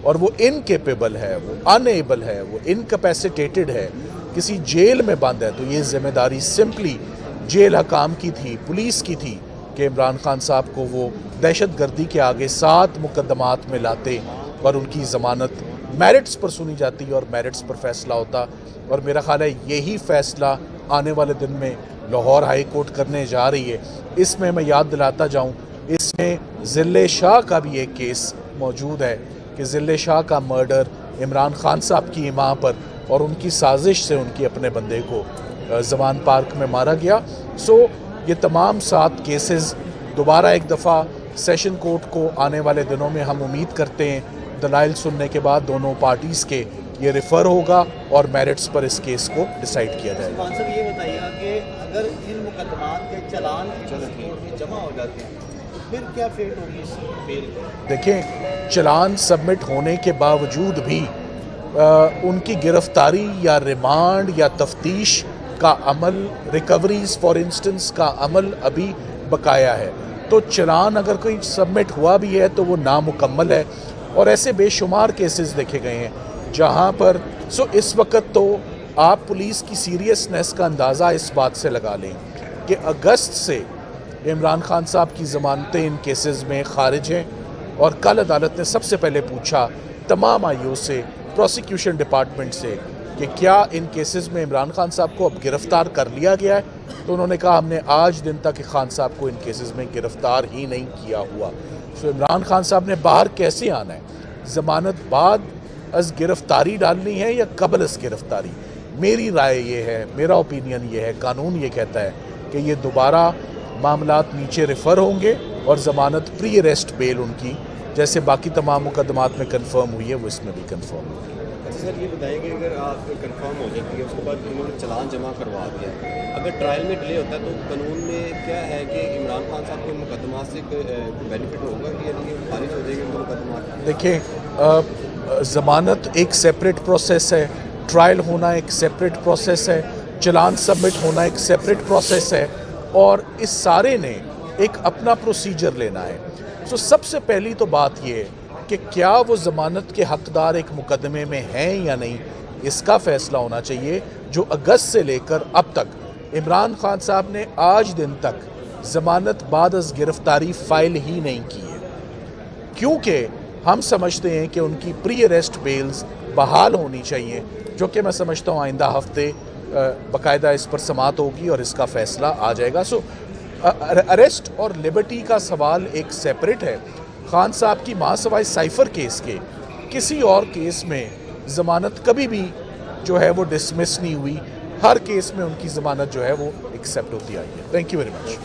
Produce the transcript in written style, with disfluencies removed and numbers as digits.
और वो इनकेपेबल है, वो अनएबल है, वो इनकैपेसिटेटेड है, किसी जेल में बंद है, तो ये जिम्मेदारी सिंपली जेल हकाम की थी, पुलिस की थी कि इमरान खान साहब को वो दहशतगर्दी के आगे 7 मुकदमात में लाते और उनकी ज़मानत मेरिट्स पर सुनी जाती और मेरिट्स पर फैसला होता। और मेरा ख्याल है यही फ़ैसला आने वाले दिन में लाहौर हाई कोर्ट करने जा रही है। इसमें मैं याद दिलाता जाऊं, इसमें ज़िले शाह का भी एक केस मौजूद है कि ज़िले शाह का मर्डर इमरान खान साहब की मां पर और उनकी साजिश से उनकी अपने बंदे को जवान पार्क में मारा गया। सो ये तमाम 7 केसेस दोबारा एक दफ़ा सेशन कोर्ट को आने वाले दिनों में हम उम्मीद करते हैं दलाइल सुनने के बाद दोनों पार्टीज़ के ये रेफ़र होगा और मेरिट्स पर इस केस को डिसाइड किया जाएगा। खान साहब ये बताइएगा कि अगर इन मुकदमात के चालान कोर्ट में जमा हो जाते हैं तो फिर क्या फेट होगी इस बेल की? देखें, चालान सबमिट होने के बावजूद भी उनकी गिरफ्तारी या रिमांड या तफ्तीश का अमल, रिकवरीज फॉर इंस्टेंस का अमल अभी बकाया है। तो चालान अगर कोई सबमिट हुआ भी है तो वो नामुकम्मल है और ऐसे बेशुमार केसेस देखे गए हैं जहां पर इस वक्त तो आप पुलिस की सीरियसनेस का अंदाज़ा इस बात से लगा लें कि अगस्त से इमरान खान साहब की ज़मानतें इन केसेस में खारिज हैं और कल अदालत ने सबसे पहले पूछा तमाम आईओ से, प्रोसिक्यूशन डिपार्टमेंट से कि क्या इन केसेस में इमरान खान साहब को अब गिरफ़्तार कर लिया गया है। तो उन्होंने कहा हमने आज दिन तक खान साहब को इन केसेस में गिरफ़्तार ही नहीं किया हुआ। इमरान खान साहब ने बाहर कैसे आना है, ज़मानत बाद अज़ गिरफ़्तारी डालनी है या कबल अज़ गिरफ़्तारी? मेरी राय ये है, मेरा ओपिनियन ये है, कानून ये कहता है कि ये दोबारा मामलात नीचे रेफ़र होंगे और ज़मानत प्री अरेस्ट बेल उनकी जैसे बाकी तमाम मुकदमात में कंफर्म हुई है वो इसमें भी कंफर्म होगी। अच्छा सर, ये बताइए कि अगर आप कंफर्म हो जाती है उसके बाद उन्होंने चालान जमा करवा दिया, अगर ट्रायल में डिले होता है तो कानून में क्या है कि इमरान खान साहब को मुकदमा से बेनिफिट होगा कि यानी खारिज हो जाएंगे उनका मुकदमा? देखिए, ज़मानत एक सेपरेट प्रोसेस है, ट्रायल होना एक सेपरेट प्रोसेस है, चालान सबमिट होना एक सेपरेट प्रोसेस है और इस सारे ने एक अपना प्रोसीजर लेना है। सबसे पहली तो बात ये है कि क्या वो ज़मानत के हकदार एक मुकदमे में हैं या नहीं, इसका फ़ैसला होना चाहिए जो अगस्त से लेकर अब तक इमरान खान साहब ने आज दिन तक ज़मानत बाद अज़ गिरफ़्तारी फ़ाइल ही नहीं की है, क्योंकि हम समझते हैं कि उनकी प्री अरेस्ट बेल्स बहाल होनी चाहिए, जो कि मैं समझता हूँ आइंदा हफ्ते बाकायदा इस पर समाअत होगी और इसका फ़ैसला आ जाएगा। अरेस्ट और लिबर्टी का सवाल एक सेपरेट है। खान साहब की मां सवाए साइफर केस के किसी और केस में ज़मानत कभी भी जो है वो डिसमिस नहीं हुई, हर केस में उनकी ज़मानत जो है वो एक्सेप्ट होती आई है। Thank you very much.